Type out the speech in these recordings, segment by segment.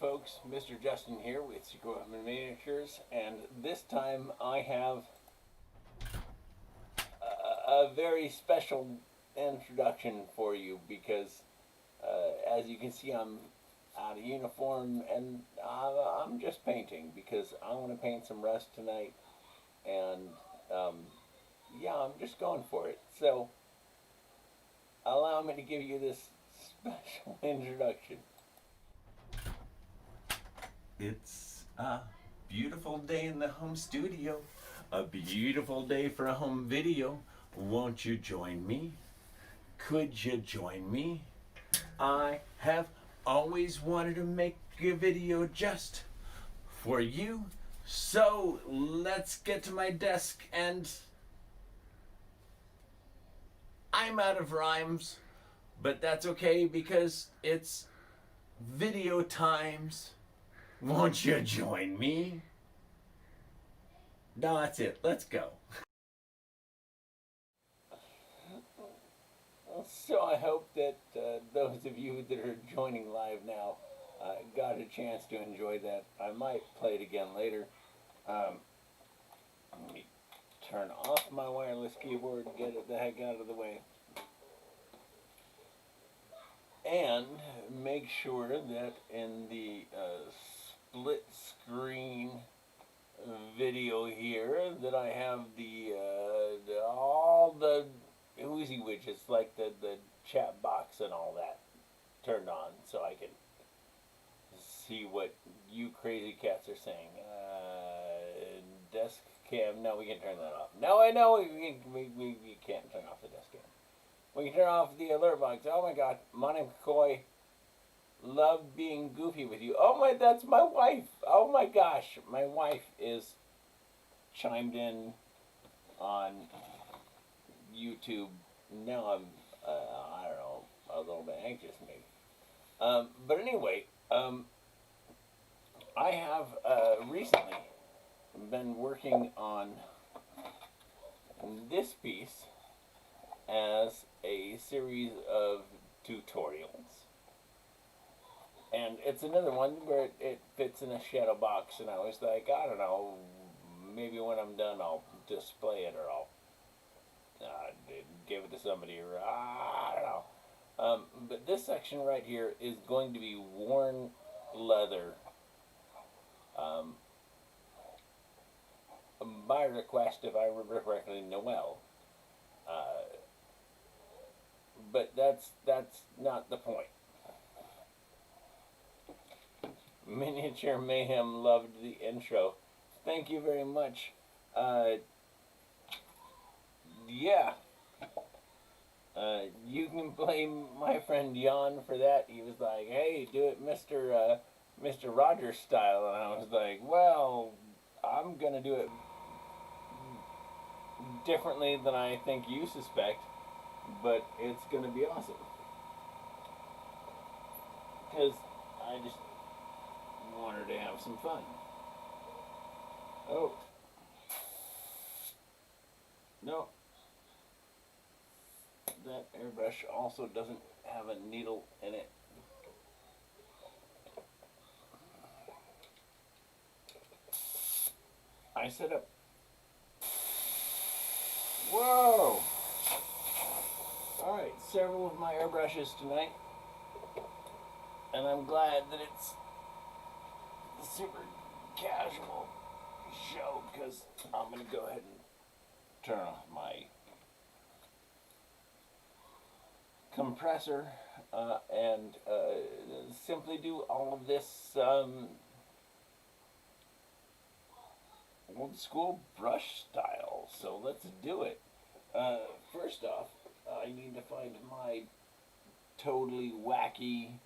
folks, Mr. Justin here with Secret Weapon Miniatures, and this time I have a very special introduction for you because as you can see I'm out of uniform and I'm just painting because I want to paint some Rust tonight, and yeah, I'm just going for it. So allow me to give you this special introduction. It's a beautiful day in the home studio, a beautiful day for a home video. Won't you join me? Could you join me? I have always wanted to make a video just for you. So let's get to my desk, and I'm out of rhymes, but that's okay because it's video times. Won't you join me? No, that's it. Let's go. So I hope that those of you that are joining live now got a chance to enjoy that. I might play it again later. Let me turn off my wireless keyboard and get it the heck out of the way. And make sure that in the split screen video here that I have all the oozy widgets like the chat box and all that turned on so I can see what you crazy cats are saying. Desk cam, no, we can turn that off. No, I know we can't turn off the desk cam. We can turn off the alert box. Oh my god, Monica Coy, love being goofy with you. Oh my, that's my wife. Oh my gosh, my wife is chimed in on YouTube. Now I'm, I don't know, a little bit anxious maybe. But anyway, I have recently been working on this piece as a series of tutorials. And it's another one where it fits in a shadow box, and I was like, I don't know, maybe when I'm done I'll display it, or I'll give it to somebody, or I don't know. But this section right here is going to be worn leather, by request, if I remember correctly, Noel. But that's not the point. Miniature Mayhem loved the intro. Thank you very much. Yeah. You can blame my friend Jan for that. He was like, hey, do it Mr. Rogers style. And I was like, well, I'm going to do it differently than I think you suspect, but it's going to be awesome. Because I just wanted to have some fun. Oh. No. That airbrush also doesn't have a needle in it. I set up. Whoa! Alright, several of my airbrushes tonight. And I'm glad that it's a super casual show, because I'm going to go ahead and turn off my compressor and simply do all of this old school brush style. So let's do it. First off, I need to find my totally wacky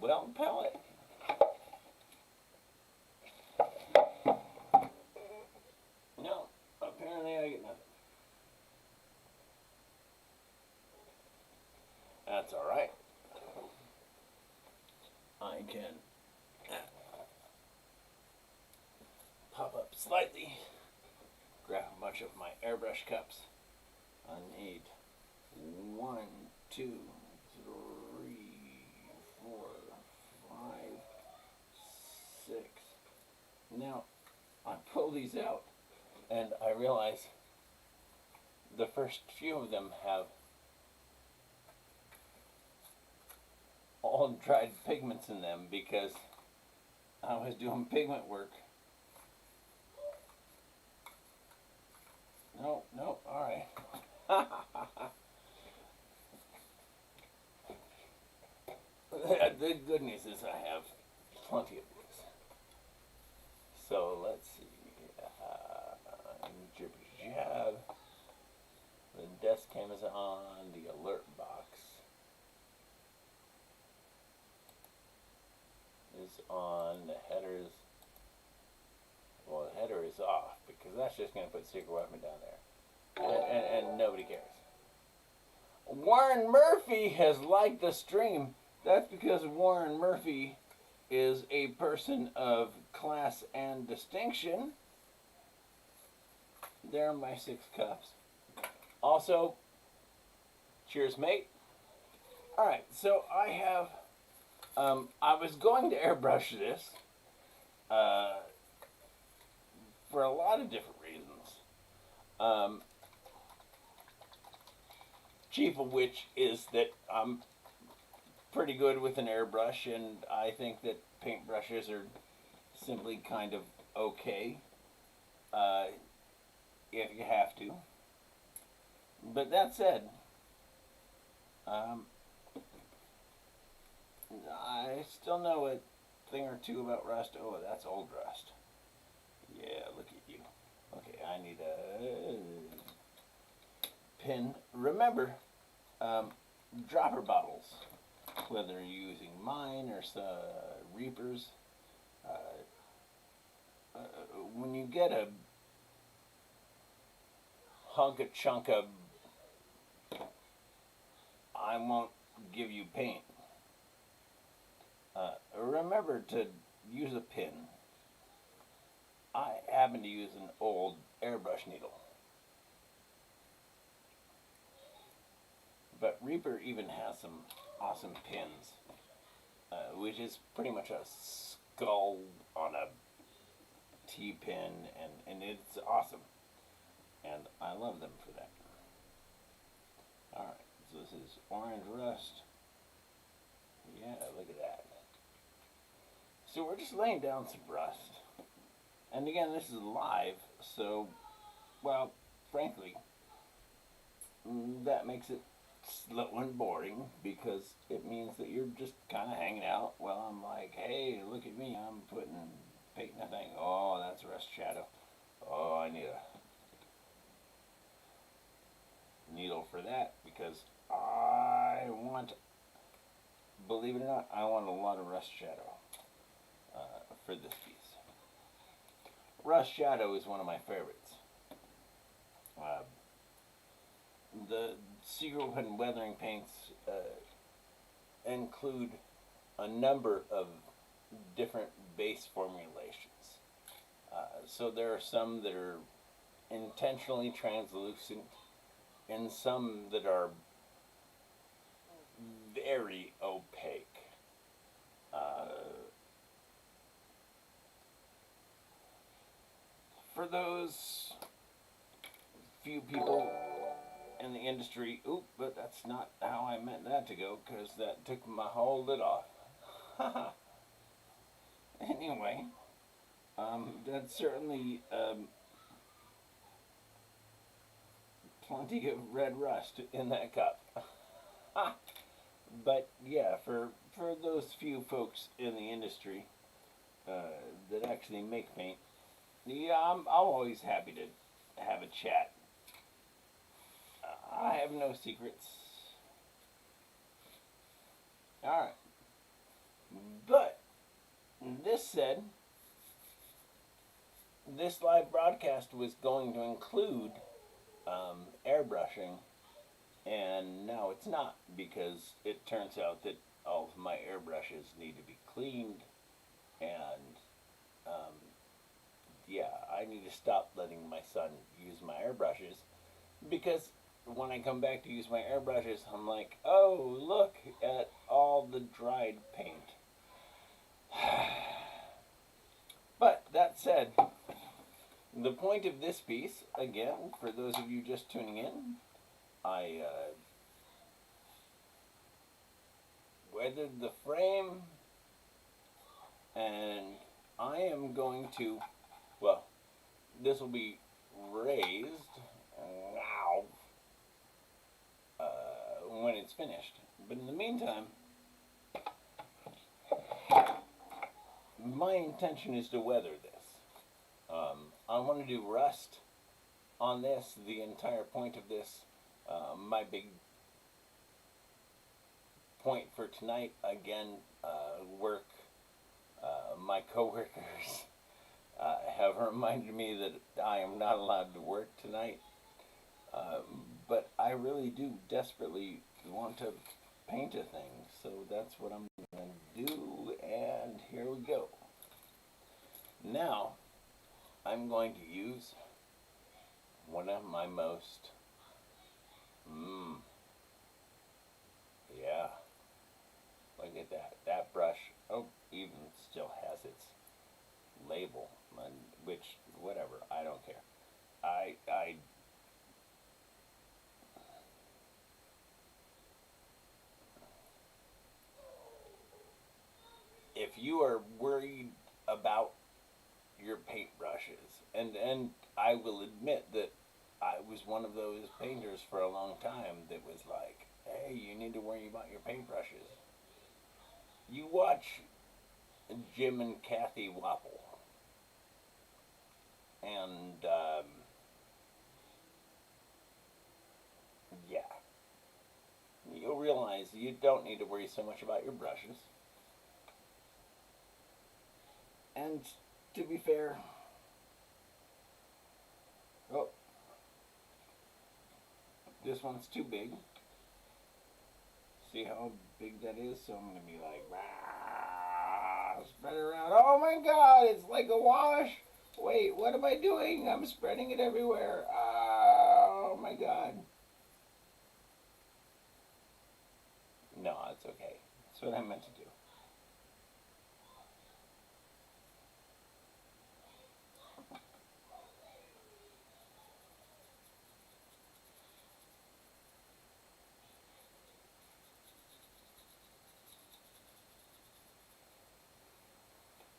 weld palette. No, apparently I get nothing. That's alright. I can pop up slightly, grab a bunch of my airbrush cups. I need 1, 2, 3, 4, Now, I pull these out, and I realize the first few of them have all dried pigments in them because I was doing pigment work. No, no, alright. The good news is I have plenty of these. So let's see. Jib jab. The desk cam is on. The alert box is on. The headers. Well, the header is off because that's just going to put secret weapon down there. And nobody cares. Warren Murphy has liked the stream. That's because Warren Murphy is a person of class and distinction. There are my 6 cups. Also, cheers, mate. Alright, so I have, I was going to airbrush this for a lot of different reasons. Chief of which is that I'm pretty good with an airbrush, and I think that paintbrushes are simply kind of okay if you have to. But that said, I still know a thing or two about rust. Oh, that's old rust. Yeah, look at you. Okay, I need a pin. Remember, dropper bottles, whether you're using mine or Reapers, when you get a chunk of I won't give you paint, remember to use a pin. I happen to use an old airbrush needle. But Reaper even has some awesome pins, which is pretty much a skull on a T-pin, and it's awesome. And I love them for that. Alright, so this is orange rust. Yeah, look at that. So we're just laying down some rust. And again, this is live, so, well, frankly, that makes it slow and boring because it means that you're just kind of hanging out while I'm like, hey, look at me, I'm painting a thing. Oh, that's rust shadow. Oh, I need a needle for that because I want, believe it or not, I want a lot of rust shadow for this piece. Rust shadow is one of my favorites. The secret weapon weathering paints include a number of different base formulations. So there are some that are intentionally translucent and some that are very opaque. For those few people in the industry, but that's not how I meant that to go, because that took my whole lid off. Anyway, that's certainly plenty of red rust in that cup. But yeah, for those few folks in the industry that actually make paint, yeah, I'm always happy to have a chat. I have no secrets. Alright. But, this said, this live broadcast was going to include airbrushing, and now it's not, because it turns out that all of my airbrushes need to be cleaned, and yeah, I need to stop letting my son use my airbrushes, because when I come back to use my airbrushes, I'm like, oh, look at all the dried paint. But that said, the point of this piece, again, for those of you just tuning in, I weathered the frame, and I am going to, well, this will be raised now when it's finished. But in the meantime, my intention is to weather this. I want to do rust on this, the entire point of this. My big point for tonight, again, work. My coworkers have reminded me that I am not allowed to work tonight. But I really do desperately want to paint a thing, so that's what I'm going to do, and here we go. Now, I'm going to use one of my most, yeah, look at that. That brush, oh, even still has its label, which, whatever, I don't care. If you are worried about your paintbrushes, and I will admit that I was one of those painters for a long time that was like, hey, you need to worry about your paintbrushes. You watch Jim and Kathy Wapple, and yeah, you'll realize you don't need to worry so much about your brushes. And to be fair, oh, this one's too big. See how big that is? So I'm going to be like, spread it around. Oh my God, it's like a wash. Wait, what am I doing? I'm spreading it everywhere. Oh my God. No, it's okay. That's what I meant to do.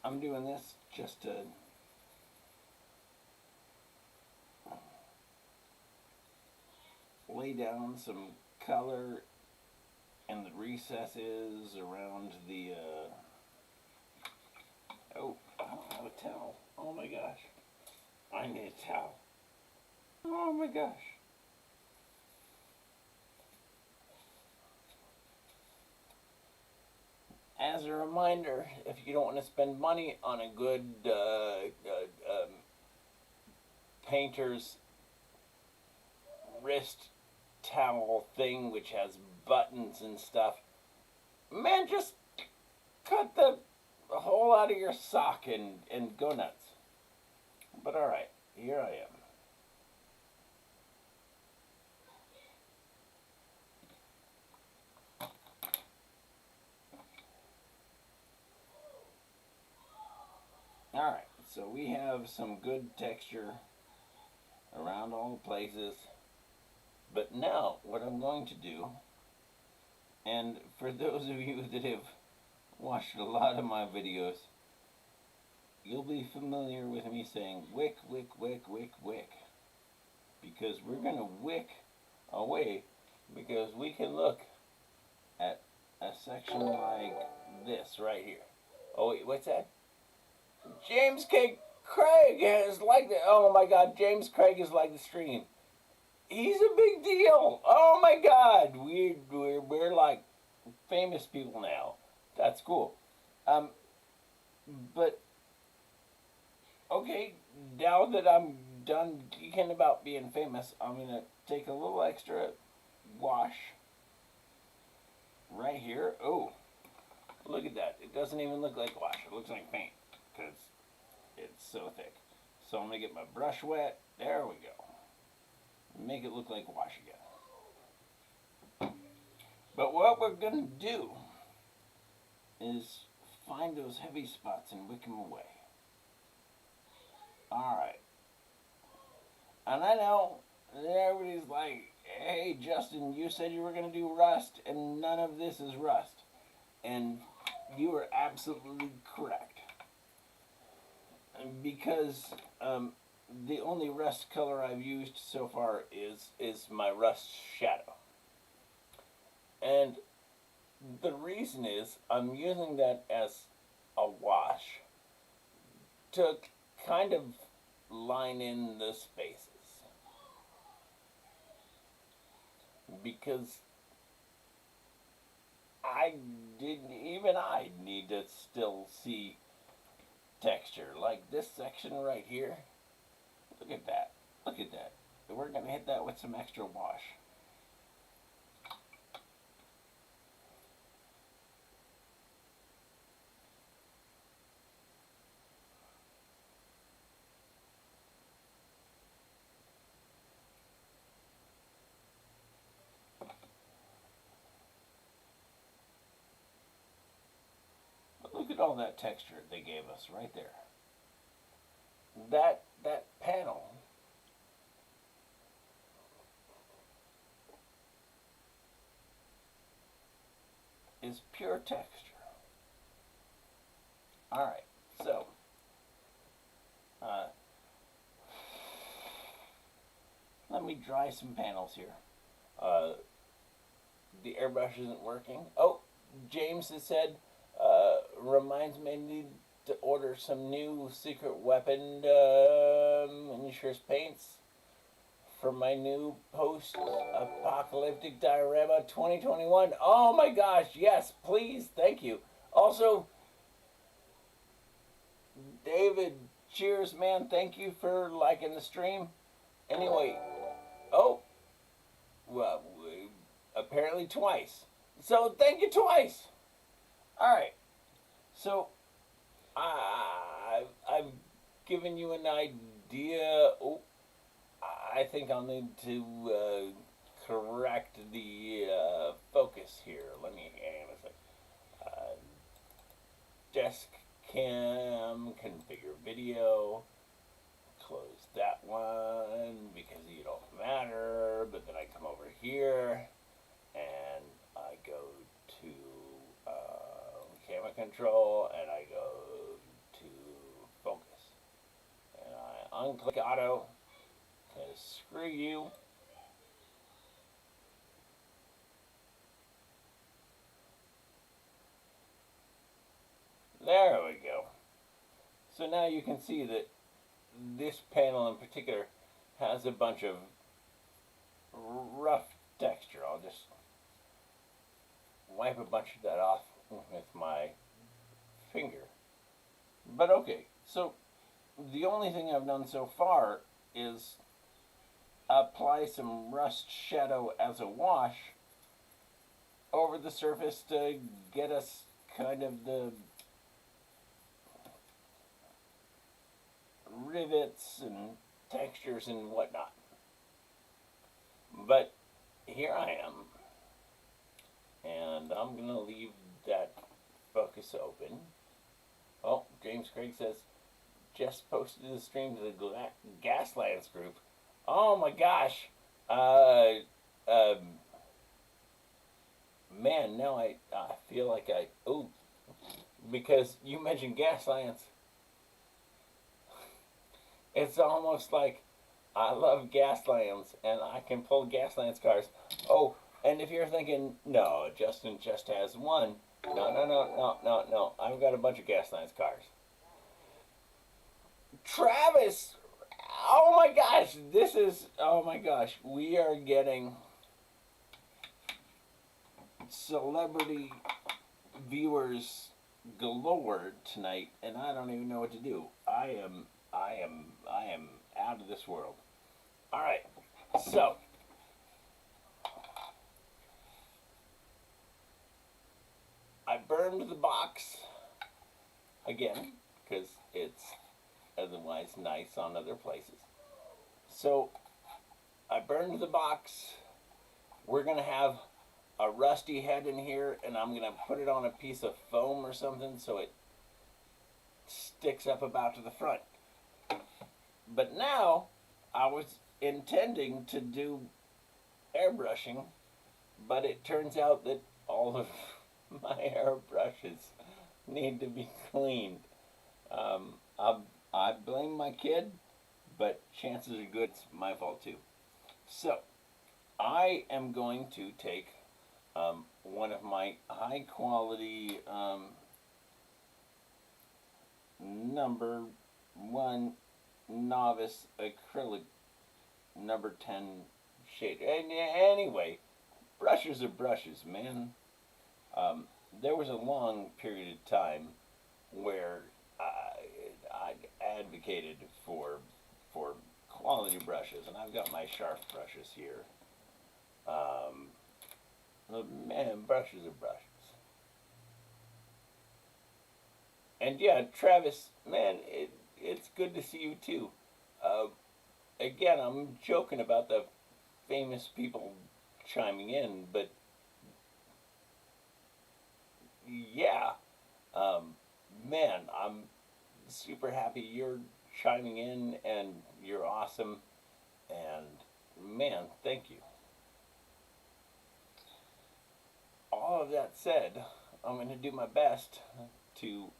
I'm doing this just to lay down some color in the recesses around the, oh, I don't have a towel. Oh my gosh. I need a towel. Oh my gosh. As a reminder, if you don't want to spend money on a good painter's wrist towel thing which has buttons and stuff, man, just cut the hole out of your sock and go nuts. But alright, here I am. Alright, so we have some good texture around all the places. But now, what I'm going to do, and for those of you that have watched a lot of my videos, you'll be familiar with me saying wick, wick, wick, wick, wick. Because we're going to wick away, because we can look at a section like this right here. Oh wait, what's that? James K. Craig has liked it. Oh my God, James Craig has liked the stream. He's a big deal. Oh my God, we're like famous people now. That's cool. But okay, now that I'm done geeking about being famous, I'm gonna take a little extra wash right here. Oh, look at that. It doesn't even look like wash. It looks like paint because it's so thick. So I'm going to get my brush wet. There we go. Make it look like wash again. But what we're going to do is find those heavy spots and wick them away. Alright. And I know everybody's like, hey, Justin, you said you were going to do rust, and none of this is rust. And you are absolutely correct. Because the only rust color I've used so far is my rust shadow. And the reason is I'm using that as a wash to kind of line in the spaces. Because even I need to still see texture. Like this section right here. Look at that. Look at that. We're going to hit that with some extra wash. Look at all that texture they gave us right there. That panel is pure texture. Alright, so let me dry some panels here. The airbrush isn't working. Oh, James has said, reminds me I need to order some new secret weapon miniatures paints for my new post-apocalyptic diorama 2021. Oh my gosh, yes, please, thank you. Also, David, cheers, man, thank you for liking the stream. Anyway, oh, well, apparently twice. So thank you twice. Alright, so I've given you an idea. Oh, I think I'll need to correct the focus here. Let me hang on a sec. Desk cam, configure video. Close that one because you don't matter. But then I come over here and I go to camera control and I go to focus. And I unclick auto. Because screw you. There we go. So now you can see that this panel in particular has a bunch of rough texture. I'll just wipe a bunch of that off with my finger. But okay, so the only thing I've done so far is apply some rust shadow as a wash over the surface to get us kind of the rivets and textures and whatnot. But here I am, and I'm going to leave that focus open. Oh, James Craig says, just posted the stream to the Gaslands group. Oh my gosh. Man, now I feel like because you mentioned Gaslands. It's almost like I love Gaslands and I can pull Gaslands cars. Oh, and if you're thinking, no, Justin just has one. No. I've got a bunch of Gaslands cars. Travis, oh my gosh, oh my gosh, we are getting celebrity viewers galore tonight, and I don't even know what to do. I am out of this world. All right, so I burned the box again because it's otherwise nice on other places. So I burned the box. We're gonna have a rusty head in here, and I'm gonna put it on a piece of foam or something so it sticks up about to the front. But now I was intending to do airbrushing, but it turns out that all of my airbrushes need to be cleaned. Um, I, I blame my kid, but chances are good it's my fault too. So I am going to take one of my high quality number one novice acrylic number 10 shade. Anyway, brushes are brushes, man. Um, there was a long period of time where I advocated for quality brushes, and I've got my sharp brushes here. Um, man, brushes are brushes. And yeah, Travis, man, it's good to see you too. Uh, Again, I'm joking about the famous people chiming in, but yeah, um, man, I'm super happy you're chiming in and you're awesome. And man, thank you. All of that said, I'm going to do my best to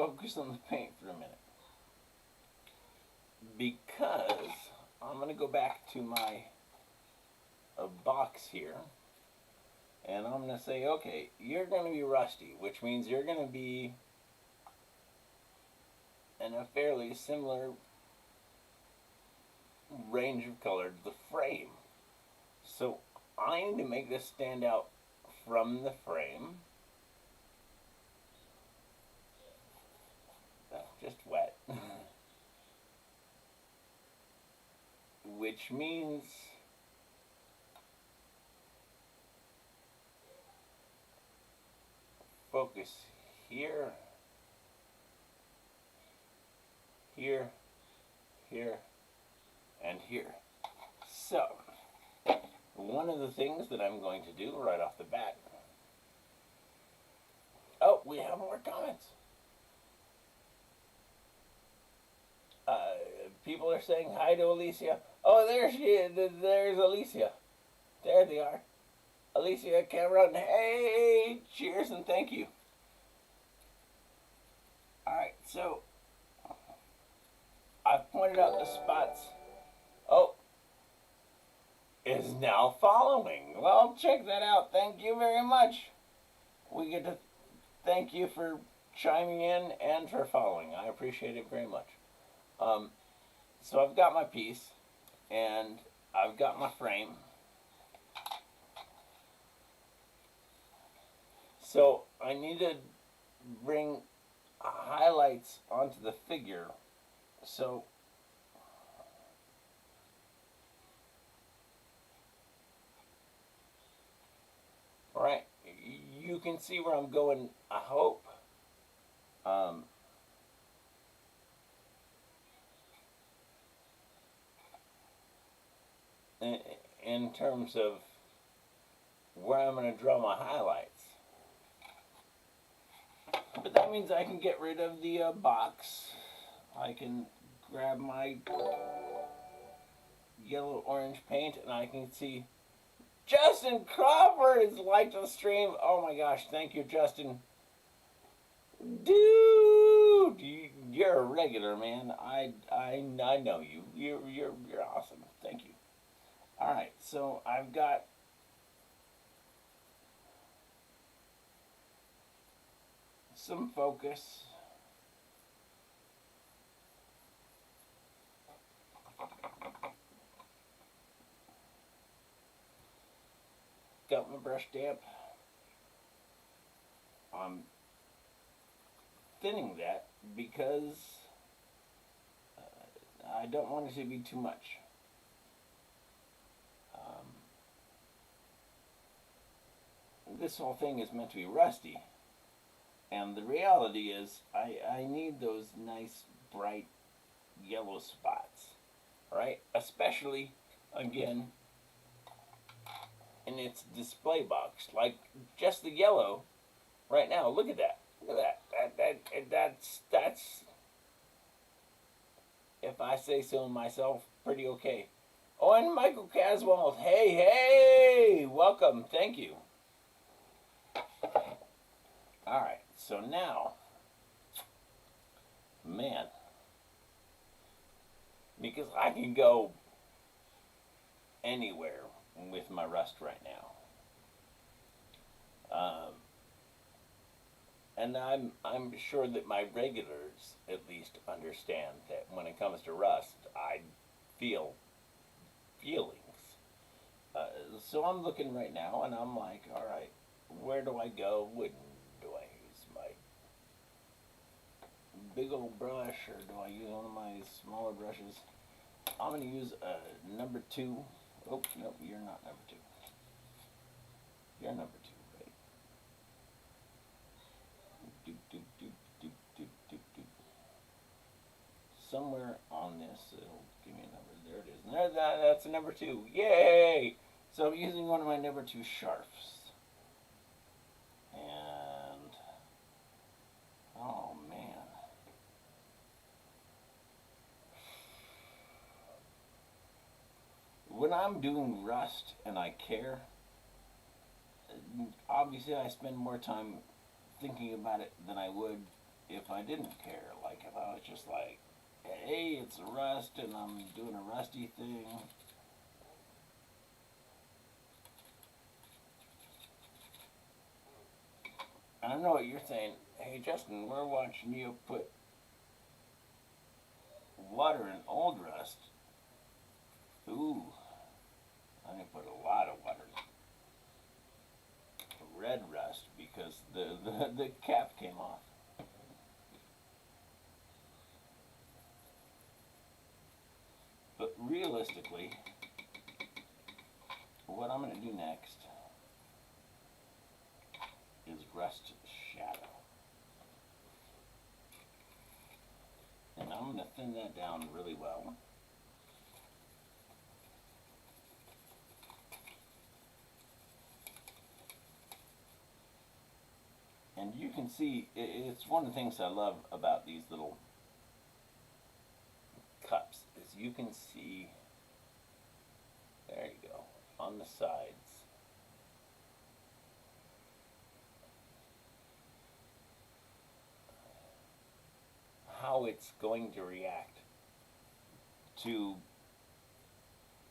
focus on the paint for a minute because I'm going to go back to my box here and I'm going to say, okay, you're going to be rusty, which means you're going to be in a fairly similar range of color to the frame. So I need to make this stand out from the frame. Just wet. Which means focus here, here, here, and here. So, one of the things that I'm going to do right off the bat. Oh, we have more comments. People are saying hi to Alicia. Oh, there she is. There's Alicia. There they are. Alicia, Cameron. Hey, cheers and thank you. Alright, so I've pointed out the spots. Oh, is now following. Well, check that out. Thank you very much. We get to thank you for chiming in and for following. I appreciate it very much. So I've got my piece and I've got my frame. So I need to bring highlights onto the figure. So alright, you can see where I'm going, I hope. In terms of where I'm going to draw my highlights. But that means I can get rid of the box. I can grab my yellow orange paint and I can see Justin Crawford has liked the stream. Oh my gosh, thank you, Justin. Dude, you're a regular, man. I know you. You're awesome. Thank you. All right, so I've got some focus. Got my brush damp. I'm thinning that because I don't want it to be too much. This whole thing is meant to be rusty, and the reality is I need those nice bright yellow spots, right? Especially, again, in its display box, like just the yellow right now. Look at that. Look at that. that's if I say so myself, pretty okay. Oh, and Michael Caswell, hey, hey, welcome, thank you. All right, so now, man, because I can go anywhere with my Rust right now. And I'm sure that my regulars at least understand that when it comes to Rust, I feel feelings. So I'm looking right now, and I'm like, all right, where do I go? When do I use my big old brush, or do I use one of my smaller brushes? I'm going to use a number 2. Oh, no, you're not number 2. You're number 2, right? Doop, doop, doop, doop, doop, doop, doop. Somewhere on this, it'll give me a number. There it is. And that's a number 2. Yay! So I'm using one of my number 2 sharps. And, oh man. When I'm doing Rust and I care, obviously I spend more time thinking about it than I would if I didn't care. Like if I was just like, hey, it's a Rust and I'm doing a Rusty thing. And I know what you're saying. Hey, Justin, we're watching you put water in old Rust. Ooh, I'm going to put a lot of water in red Rust because the cap came off. But realistically, what I'm going to do next is Rust Shadow. And I'm going to thin that down really well. And you can see, it's one of the things I love about these little cups, is you can see, there you go, on the sides. How it's going to react to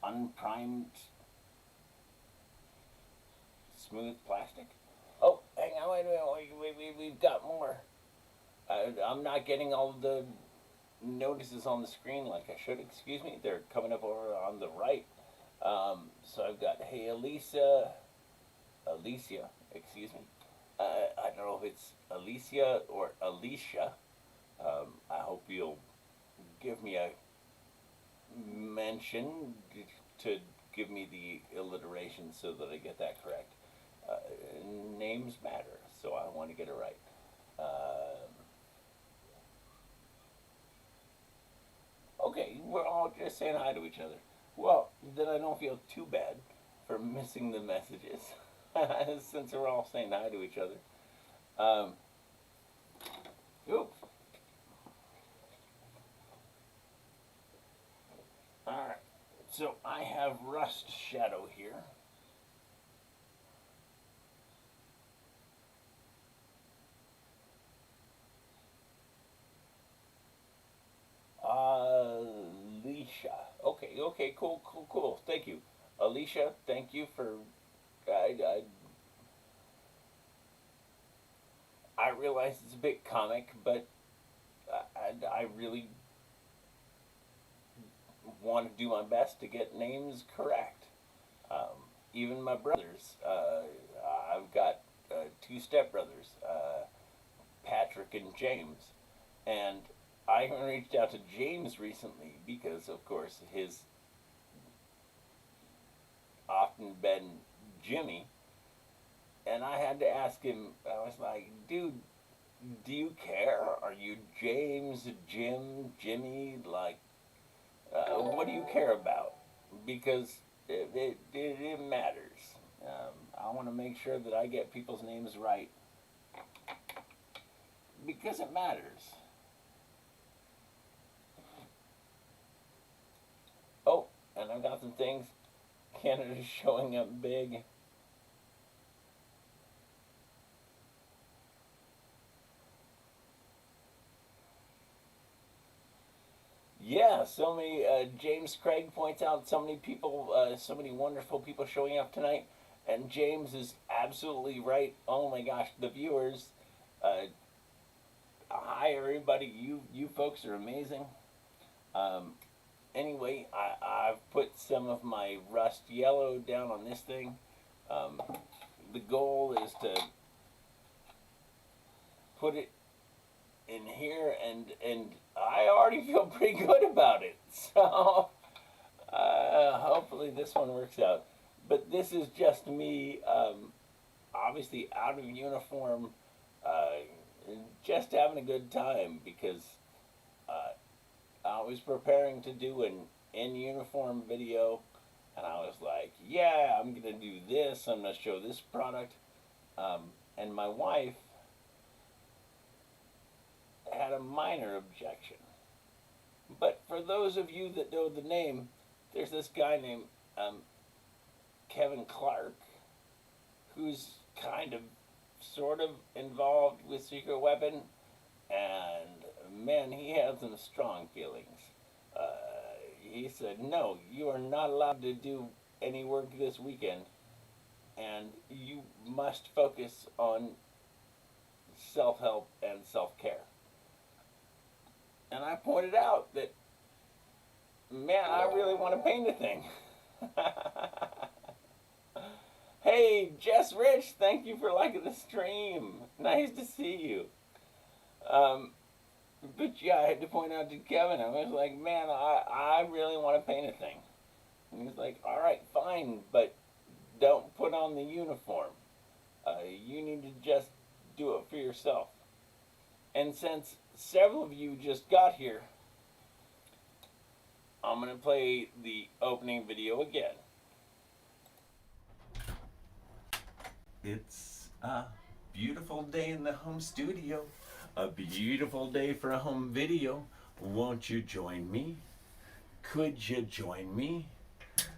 unprimed smooth plastic. Oh, hang on, wait a minute, we've got more. I'm not getting all the notices on the screen like I should. Excuse me, they're coming up over on the right. So I've got, hey, Alicia, excuse me. I don't know if it's Alicia or Alicia. I hope you'll give me a mention to give me the alliteration so that I get that correct. Names matter, so I want to get it right. Okay, we're all just saying hi to each other. Well, then I don't feel too bad for missing the messages since we're all saying hi to each other. Oop. Alright, so I have Rust Shadow here. Alicia. Okay, cool. Thank you. Alicia, thank you for. I realize it's a bit comic, but I really want to do my best to get names correct. Even my brothers, I've got 2 stepbrothers, Patrick and James, and I even reached out to James recently because, of course, his often been Jimmy, and I had to ask him. I was like, dude, do you care? Are you James, Jim, Jimmy? Like, what do you care about? Because it matters. I want to make sure that I get people's names right. because it matters. Oh, and I've got some things. Canada's showing up big. Yeah, so many. James Craig points out so many people, so many wonderful people showing up tonight, and James is absolutely right. Oh my gosh, the viewers. Uh, Hi everybody, you folks are amazing. Um, anyway, I've put some of my rust yellow down on this thing. Um, the goal is to put it in here, and I already feel pretty good about it. So hopefully this one works out. But this is just me, obviously out of uniform, uh, just having a good time because uh, I was preparing to do an in uniform video, and I was like, yeah, I'm gonna do this. I'm gonna show this product. And my wife had a minor objection. But for those of you that know the name, there's this guy named Kevin Clark, who's kind of, sort of involved with Secret Weapon, and man, he had some strong feelings. He said, "No, you are not allowed to do any work this weekend, and you must focus on self help and self care." And I pointed out that, man, I really want to paint a thing. Hey, Jess Rich, thank you for liking the stream. Nice to see you. Um, but yeah, I had to point out to Kevin, I was like, man, I really want to paint a thing. And he was like, all right, fine, but don't put on the uniform. You need to just do it for yourself. And since several of you just got here, I'm going to play the opening video again. It's a beautiful day in the home studio, a beautiful day for a home video. Won't you join me? Could you join me?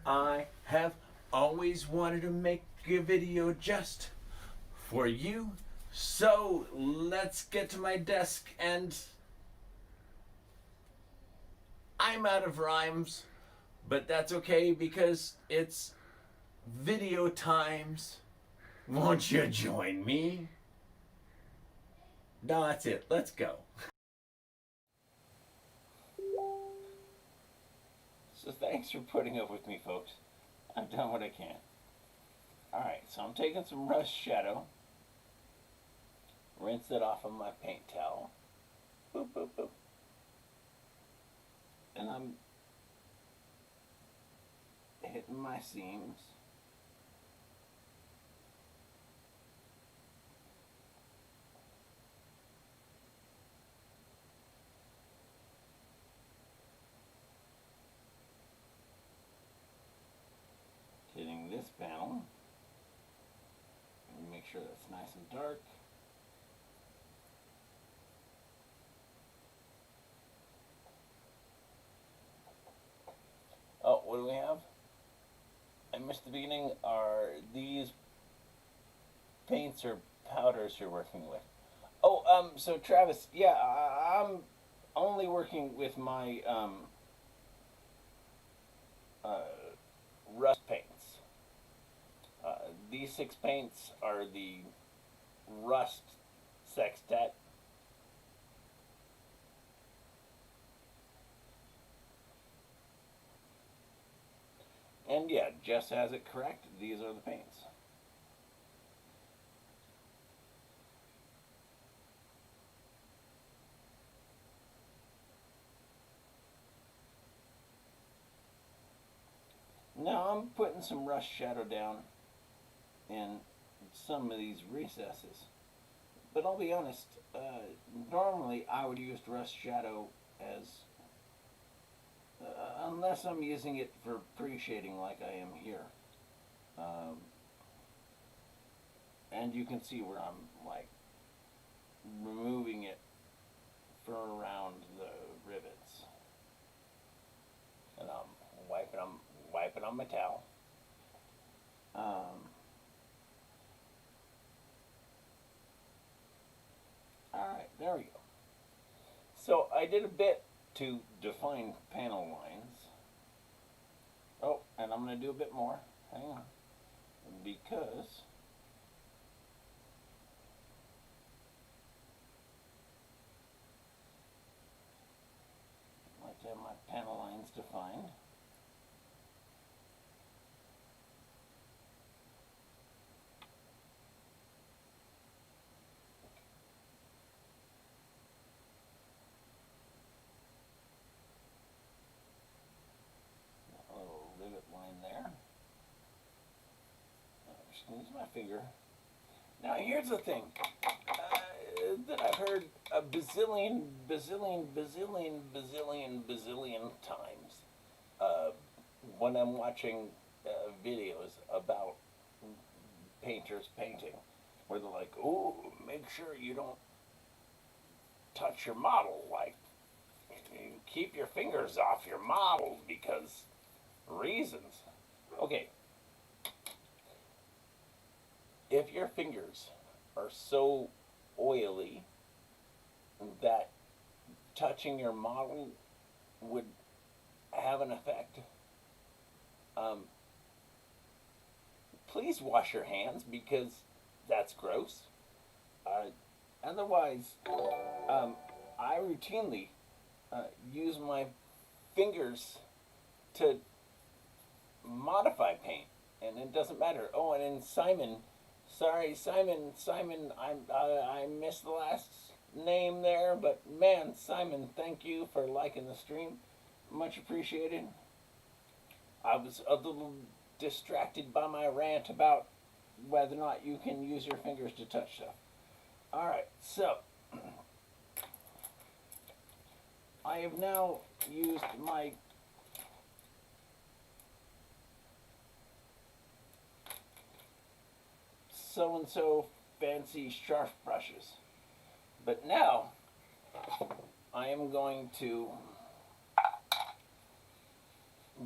I have always wanted to make a video just for you. So let's get to my desk, and I'm out of rhymes, but that's okay because it's video times. Won't you join me? No, that's it. Let's go. So thanks for putting up with me, folks. I've done what I can. Alright, so I'm taking some rust shadow. Rinse it off of my paint towel. Boop, boop, boop. And I'm hitting my seams. Hitting this panel. Make sure that's nice and dark. Oh, what do we have? I missed the beginning. Are these paints or powders you're working with? Oh, so Travis, yeah, I'm only working with my uh, rust paints. These 6 paints are the Rust Sextet. And yeah, Jess has it correct. These are the paints. Now I'm putting some rust shadow down in some of these recesses. But I'll be honest, normally I would use rust shadow as, unless I'm using it for pre-shading like I am here. And you can see where I'm like removing it There we go. So I did a bit to define panel lines. Oh, and I'm going to do a bit more. Hang on. Because I like to have my panel lines defined. A little rivet line there. I'm just going to use my finger. Now here's the thing that I've heard a bazillion times when I'm watching videos about painters painting, where they're like, "Oh, make sure you don't touch your model. Like, keep your fingers off your model because reasons." Okay, if your fingers are so oily that touching your model would have an effect, please wash your hands because that's gross. Otherwise, I routinely use my fingers to modify paint, and it doesn't matter. Oh, and then Simon, sorry, Simon, I missed the last name there, but man, Simon, thank you for liking the stream, much appreciated. I was a little distracted by my rant about whether or not you can use your fingers to touch stuff. All right, so I have now used my so-and-so fancy sharp brushes. But now I am going to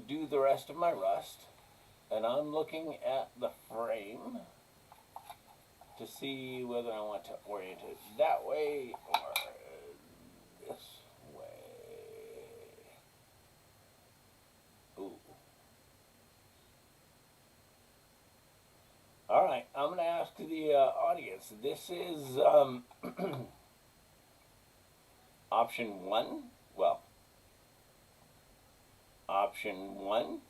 do the rest of my rust, and I'm looking at the frame to see whether I want to orient it that way or this way. Ooh. All right, I'm going to ask the audience. This is option one. Well, option one.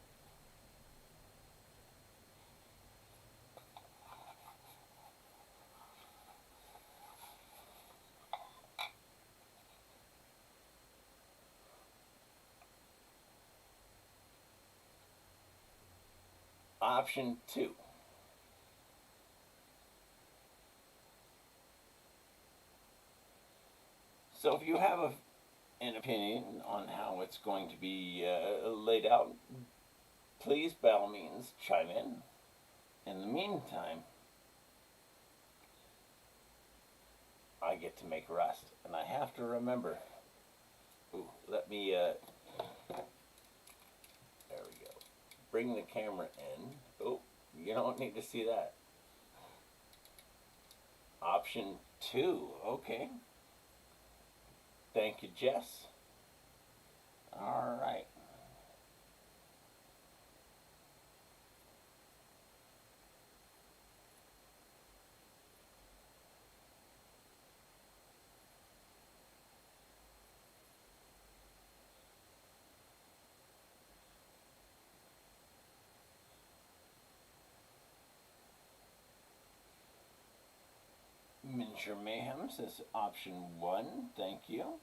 Option two. So if you have an opinion on how it's going to be laid out, please, by all means, chime in. In the meantime, I get to make rust, and I have to remember. Ooh, let me, there we go. Bring the camera in. Oh, you don't need to see that. Option two, okay. Thank you, Jess. All right. Miniature Mayhem says option one, thank you.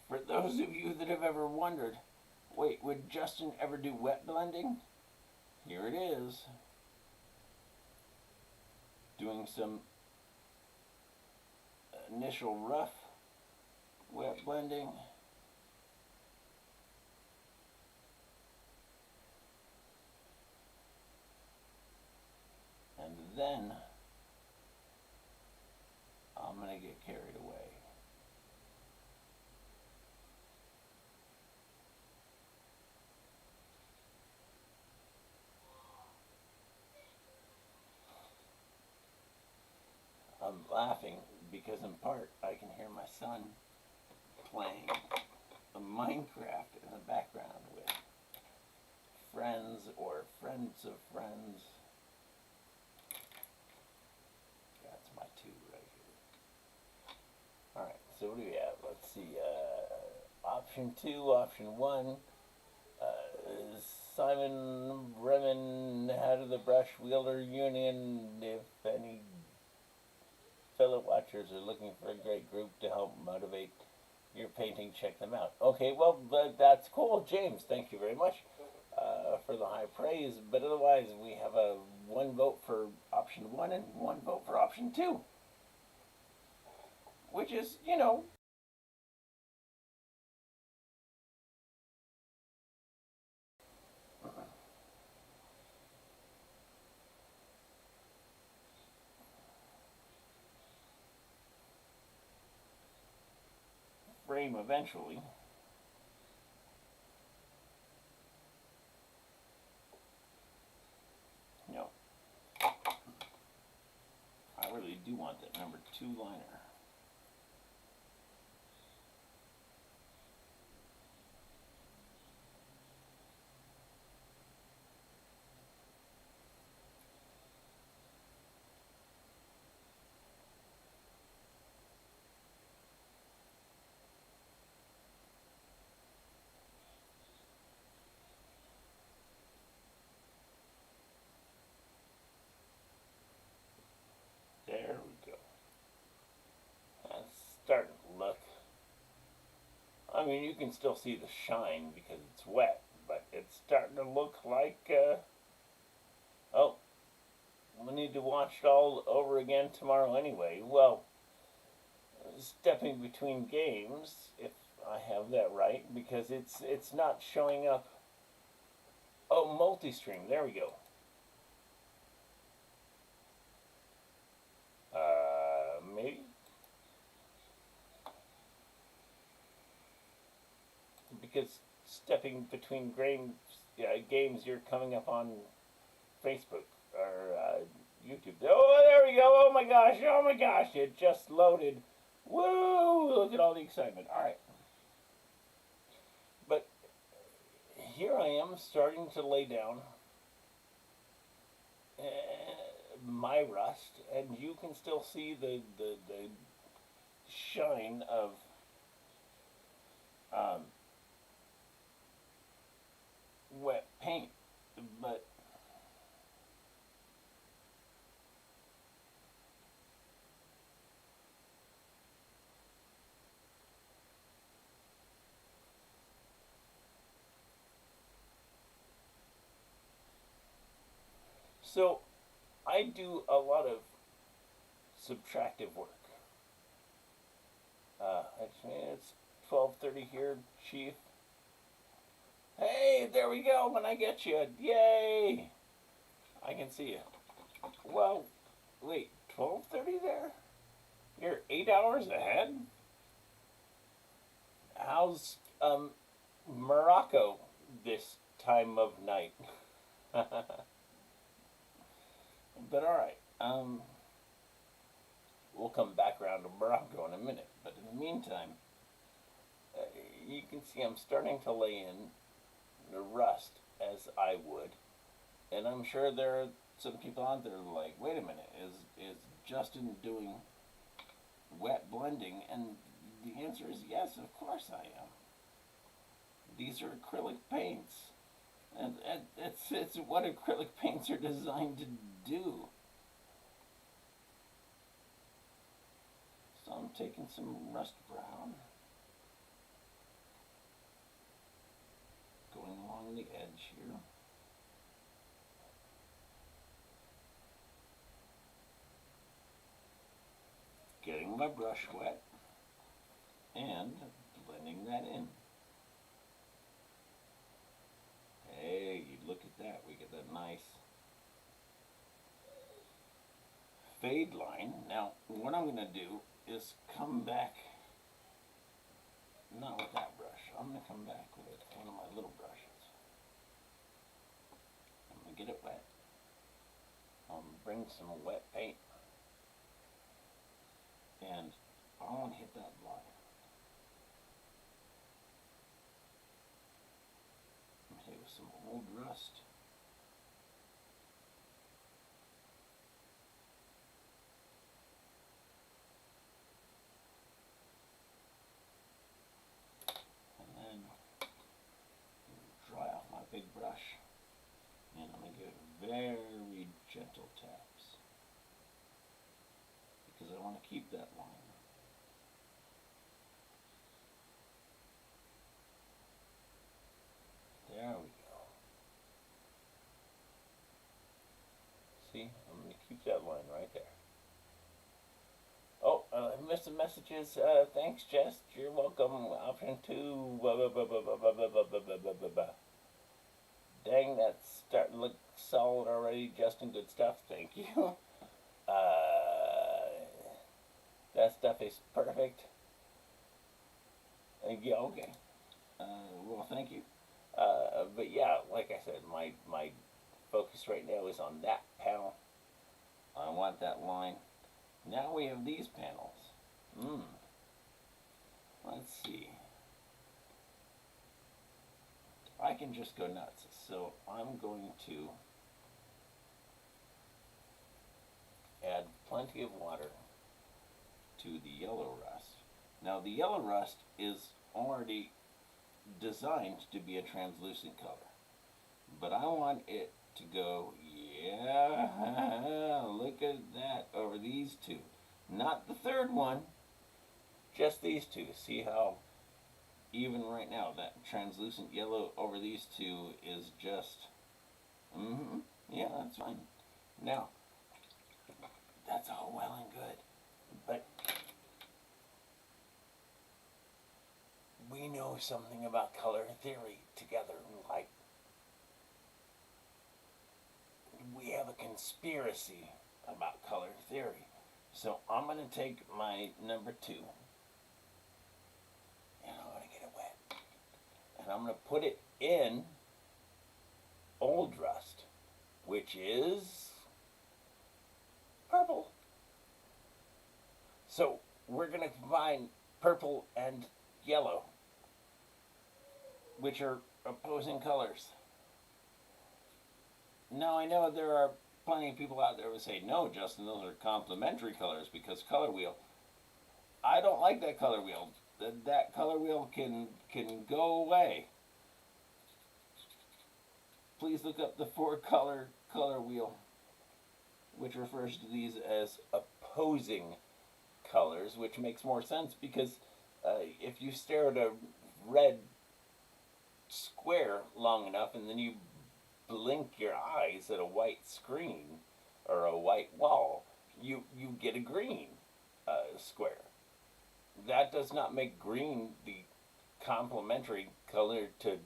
For those of you that have ever wondered, wait, would Justin ever do wet blending? Here it is. Doing some initial rough wet blending. And then I'm going to get carried away. I'm laughing because in part I can hear my son playing a Minecraft in the background with friends or friends of friends. That's my two right here. Alright, so what do we have? Let's see. Option 2, option 1. Simon Bremen, head of the Brush Wielder Union. If any fellow watchers are looking for a great group to help motivate your painting, check them out. Okay, well, that's cool, James. Thank you very much for the high praise. But otherwise, we have a 1 vote for option 1 and 1 vote for option 2, which is, you know, frame eventually. You know, I really do want that number 2 liner. There we go. That's starting to look. I mean, you can still see the shine because it's wet, but it's starting to look like, oh, we need to watch it all over again tomorrow anyway. Well, stepping between games, if I have that right, because it's not showing up. Oh, multi-stream, there we go. Maybe? Because stepping between games, you're coming up on Facebook or YouTube. Oh, there we go. Oh my gosh. Oh my gosh. It just loaded. Woo! Look at all the excitement. All right. But here I am starting to lay down my rust, and you can still see the shine of wet paint. But so I do a lot of subtractive work. It's 12:30 here, Chief. Hey, there we go. When I get you, yay! I can see you. Well, wait, 12:30 there? You're 8 hours ahead. How's Morocco this time of night? But all right. We'll come back around to Morocco in a minute. But in the meantime, you can see I'm starting to lay in the rust as I would, and I'm sure there are some people out there like, wait a minute, is Justin doing wet blending? And the answer is yes, of course I am. These are acrylic paints, and it's what acrylic paints are designed to do. So I'm taking some rust brown, going along the edge here. Getting my brush wet and blending that in. Hey, look at that. We get that nice fade line. Now, what I'm going to do is come back, not with that brush. I'm going to come back with one of my little brushes. I'm going to get it wet. I'll bring some wet paint. And I want to hit that line. Hit it with some old rust. And then dry off my big brush. And I'm going to give it very gentle taps. Because I want to keep that line. There we go. See, I'm going to keep that line right there. Oh, I missed some messages. Thanks, Jess. You're welcome. Option 2. Dang, that's starting to look solid already. Justin, good stuff. Thank you. That stuff is perfect. Yeah, okay. Well, thank you. But yeah, like I said, my focus right now is on that panel. I want that line. Now we have these panels. Let's see. I can just go nuts. So I'm going to add plenty of water to the yellow rust. Now the yellow rust is already designed to be a translucent color, but I want it to go, yeah, look at that, over these two. Not the third one, just these two. See how even right now that translucent yellow over these two is just, yeah, that's fine. Now, that's all well and good, but we know something about color theory together, like we have a conspiracy about color theory. So I'm going to take my number 2 and I'm going to get it wet. And I'm going to put it in old rust, which is purple. So we're going to combine purple and yellow, which are opposing colors. Now I know there are plenty of people out there who say, no, Justin, those are complementary colors because color wheel. I don't like that color wheel. That color wheel can go away. Please look up the 4-color color wheel, which refers to these as opposing colors, which makes more sense because if you stare at a red square long enough and then you blink your eyes at a white screen or a white wall, you get a green square. That does not make green the complementary color to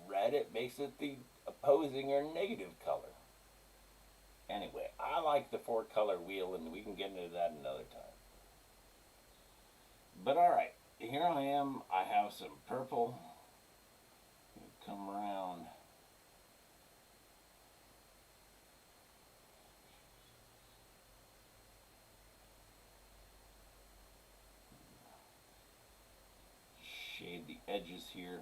red. It makes it the opposing or negative color. Anyway, I like the 4-color wheel, and we can get into that another time. But alright, here I am. I have some purple. Come around. Shade the edges here.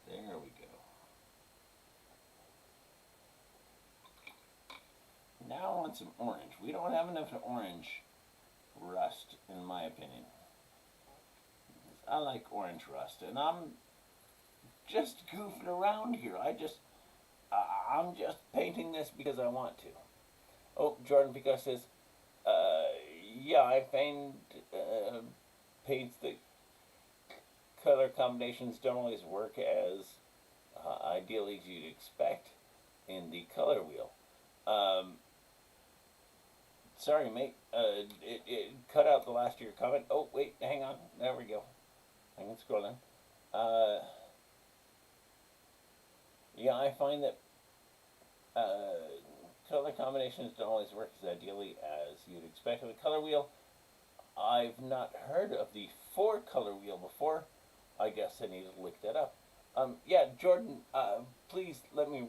There we go. Now I want some orange. We don't have enough orange rust, in my opinion. I like orange rust, and I'm just goofing around here. I'm just painting this because I want to. Oh, Jordan Pico says, yeah, I find paints that color combinations don't always work as ideally as you'd expect in the color wheel. Sorry, mate. It cut out the last of your comment. Oh, wait, hang on. There we go. I can scroll down. Yeah, I find that color combinations don't always work as ideally as you'd expect with a color wheel. I've not heard of the 4-color wheel before. I guess I need to look that up. Yeah, Jordan, please let me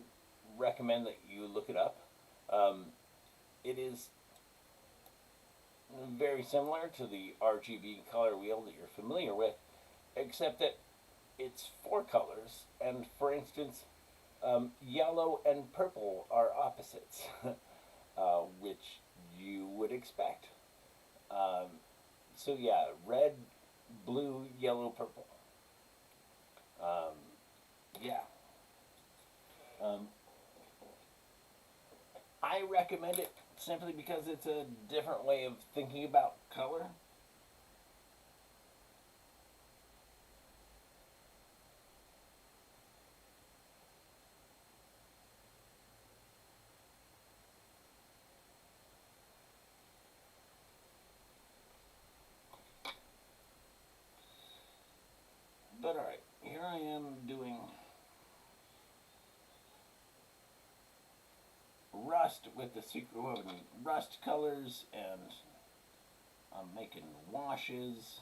recommend that you look it up. It is very similar to the RGB color wheel that you're familiar with, except that it's four colors, and for instance, yellow and purple are opposites, which you would expect. Um, so yeah, red, blue, yellow, purple. Um, yeah. Um, I recommend it simply because it's a different way of thinking about color. But alright, here I am doing rust with the secret woven rust colors, and I'm making washes.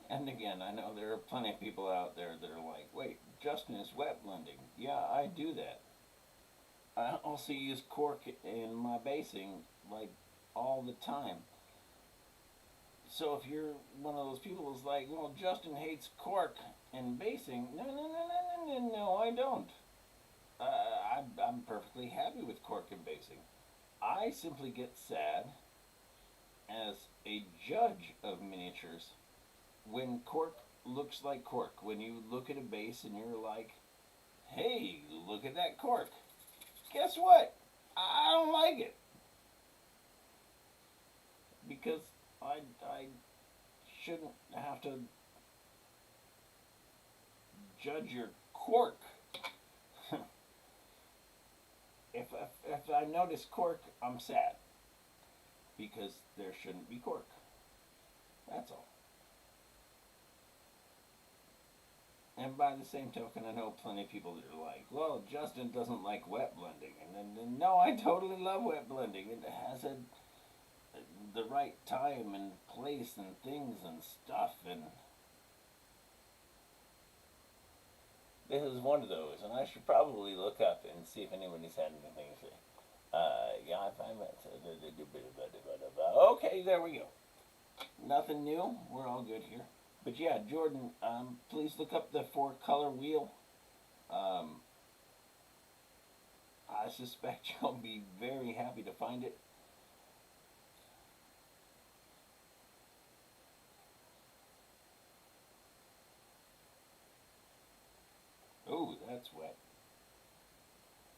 And again, I know there are plenty of people out there that are like, wait, Justin is wet blending. Yeah, I do that. I also use cork in my basing like all the time. So if you're one of those people who's like, well, Justin hates cork in basing, no, no, no, no, no, no, no, I don't. I'm perfectly happy with cork in basing. I simply get sad as a judge of miniatures when cork looks like cork. When you look at a base and you're like, hey, look at that cork. Guess what? I don't like it. Because I shouldn't have to judge your cork. If I notice cork, I'm sad. Because there shouldn't be cork. That's all. And by the same token, I know plenty of people that are like, well, Justin doesn't like wet blending. And then no, I totally love wet blending. It has the right time and place and things and stuff. And this is one of those. And I should probably look up and see if anybody's had anything to say. Yeah, I find that. Okay, there we go. Nothing new. We're all good here. But yeah, Jordan, please look up the four color wheel. Um, I suspect you'll be very happy to find it. Oh, that's wet.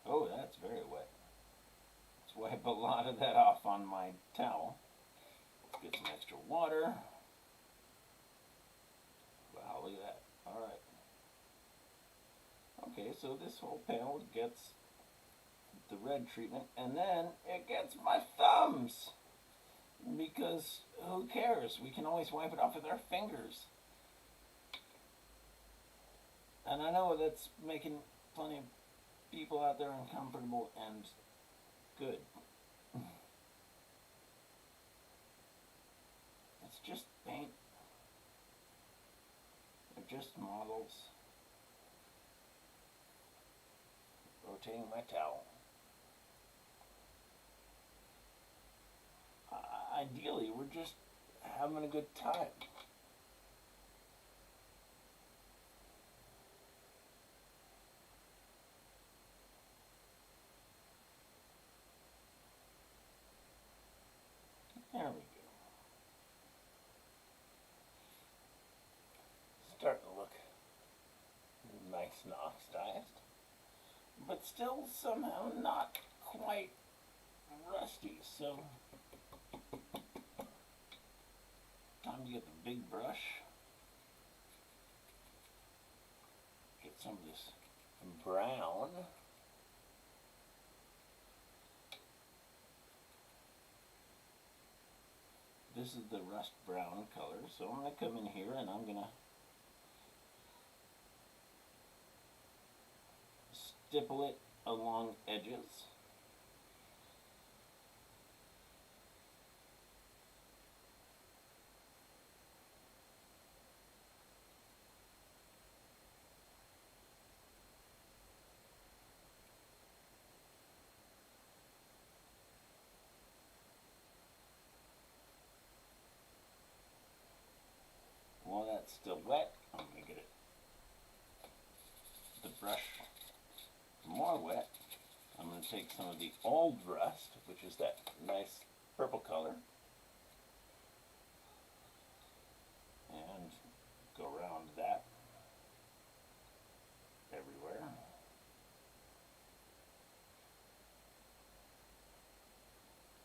Oh, that's very wet. Let's wipe a lot of that off on my towel. Let's get some extra water. Wow, look at that. Alright. Okay, so this whole panel gets the red treatment, and then it gets my thumbs. Because who cares? We can always wipe it off with our fingers. And I know that's making plenty of people out there uncomfortable, and good. It's just paint. They're just models. Rotating my towel. Ideally, we're just having a good time. but still somehow not quite rusty. So time to get the big brush, get some of this brown. This is the rust brown color, so I'm going to come in here and I'm going to stipple it along edges. While that's still wet, I'm going to get the brush more wet. I'm going to take some of the old rust, which is that nice purple color, and go around that everywhere.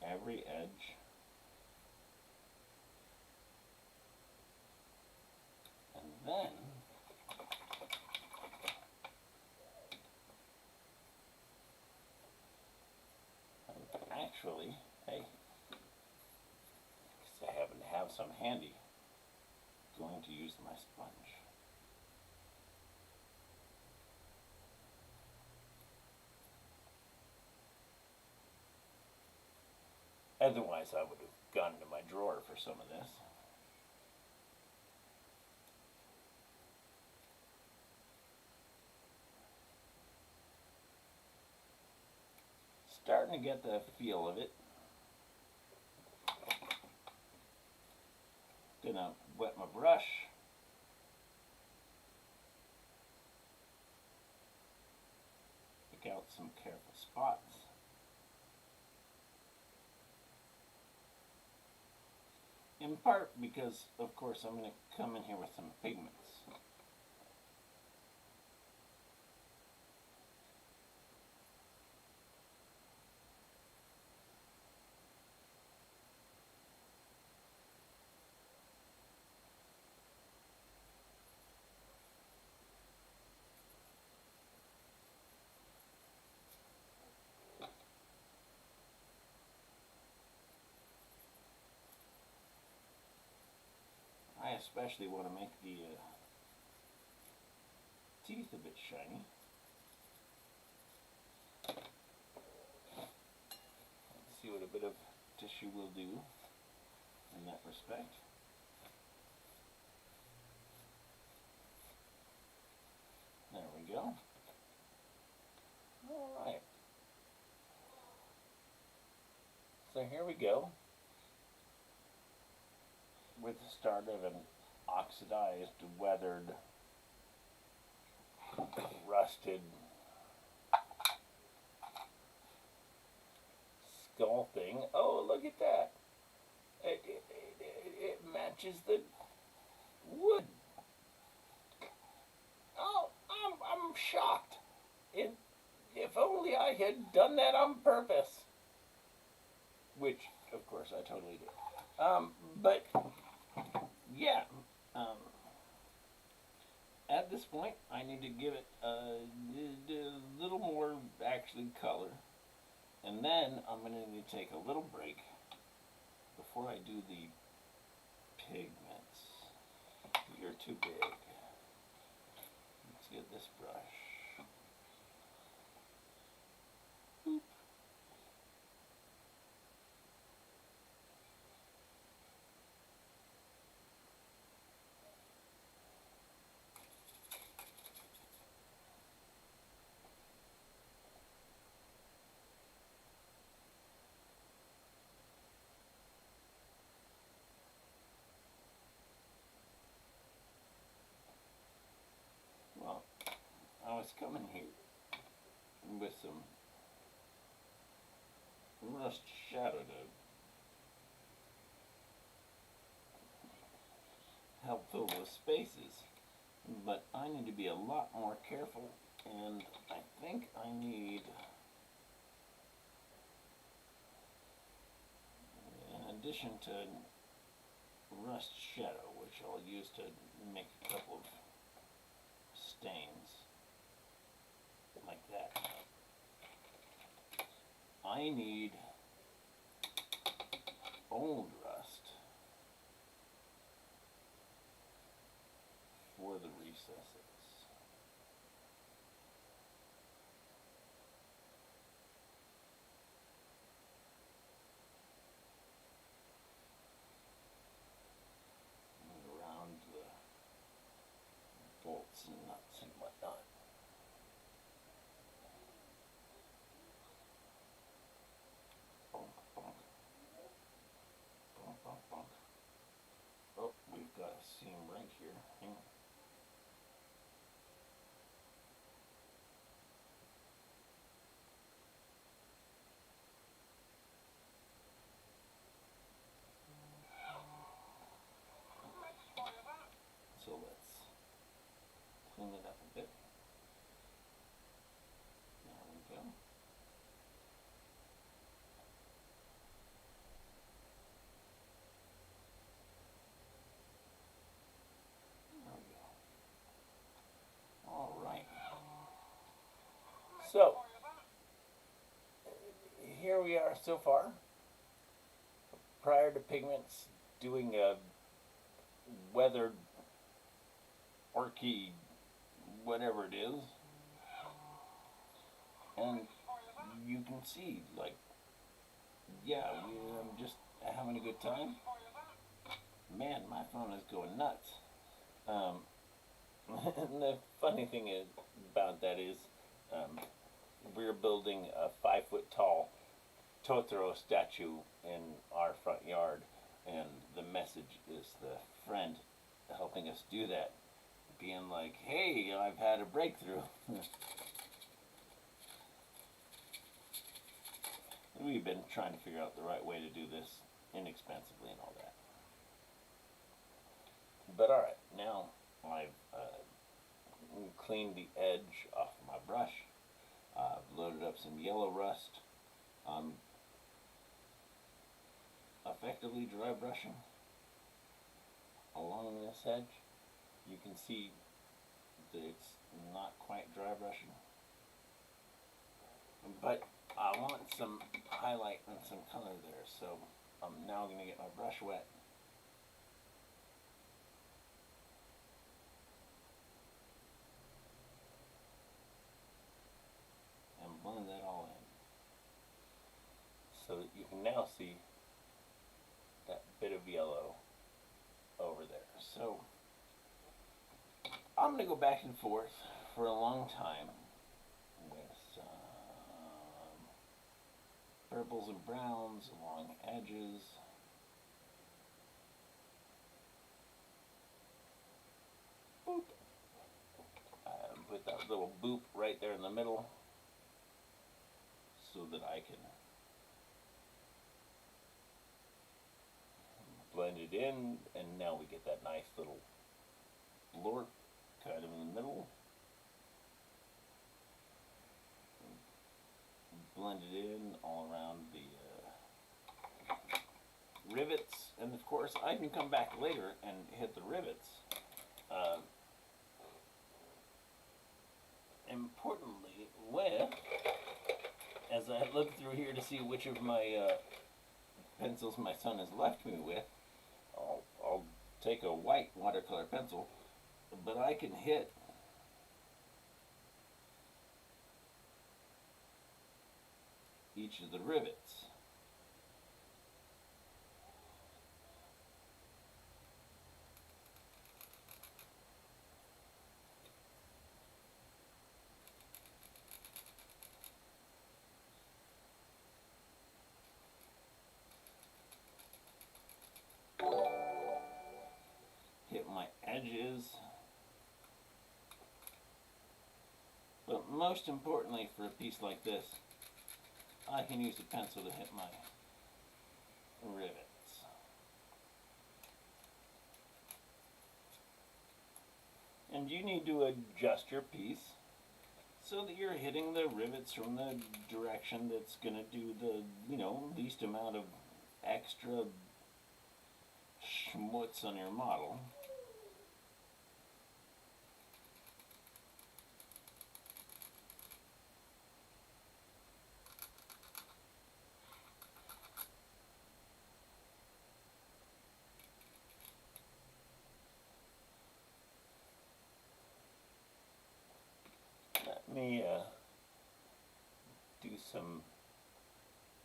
Every edge. And then actually, hey, because I happen to have some handy, going to use my sponge. Otherwise, I would have gone to my drawer for some of this. Starting to get the feel of it. Gonna wet my brush. Pick out some careful spots. In part because, of course, I'm going to come in here with some pigments. I especially want to make the teeth a bit shiny. Let's see what a bit of tissue will do in that respect. There we go. Alright. So here we go, with the start of an oxidized, weathered, rusted skull thing. Oh, look at that. It matches the wood. Oh, I'm shocked. If only I had done that on purpose. Which, of course, I totally did. But, yeah. At this point, I need to give it a little more, actually, color. And then I'm going to need to take a little break before I do the pigments. You're too big. Let's get this brush. Boop. Well, I was coming here with some rust shadow to help fill those spaces, but I need to be a lot more careful And I think I need, in addition to rust shadow, which I'll use to make a couple of stains like that, I need old rust for the recesses. And around the bolts and nuts and whatnot. Bonk, bonk. Bonk, bonk, bonk. Oh, we've got a seam right here. Hang on. So let's clean it up a bit. There we go. There we go. All right. So, here we are so far. Prior to pigments doing a weathered, orky, whatever it is. And you can see, like, yeah, I'm just having a good time. Man, my phone is going nuts. And the funny thing is about that is, we're building a 5 foot tall Totoro statue in our front yard, and the message is the friend helping us do that, being like, hey, I've had a breakthrough. We've been trying to figure out the right way to do this inexpensively and all that. But alright, now I've cleaned the edge off my brush. I've loaded up some yellow rust. Effectively dry brushing along this edge. You can see that it's not quite dry brushing, but I want some highlight and some color there, so I'm now going to get my brush wet and blend that all in, so that you can now see that bit of yellow over there. So I'm going to go back and forth for a long time with purples and browns along edges. Boop. Put that little boop right there in the middle so that I can blend it in, and now we get that nice little blorp kind of in the middle. Blend it in all around the rivets, and of course I can come back later and hit the rivets. Importantly, as I look through here to see which of my pencils my son has left me with, I'll take a white watercolor pencil, but I can hit each of the rivets. Hit my edges. But most importantly, for a piece like this, I can use a pencil to hit my rivets. And you need to adjust your piece so that you're hitting the rivets from the direction that's going to do the, least amount of extra schmutz on your model. Let me do some,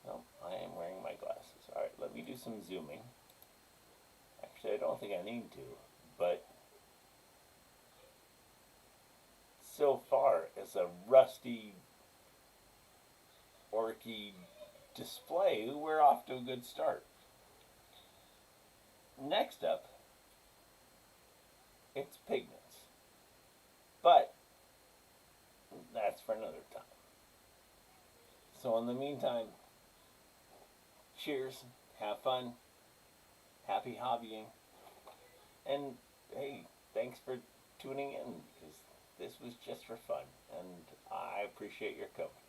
no, I am wearing my glasses. Alright, let me do some zooming. Actually, I don't think I need to, but so far as a rusty, orky display, we're off to a good start. Next up, it's pigments. But that's for another time. So in the meantime, cheers, have fun, happy hobbying, and hey, thanks for tuning in, because this was just for fun, and I appreciate your company.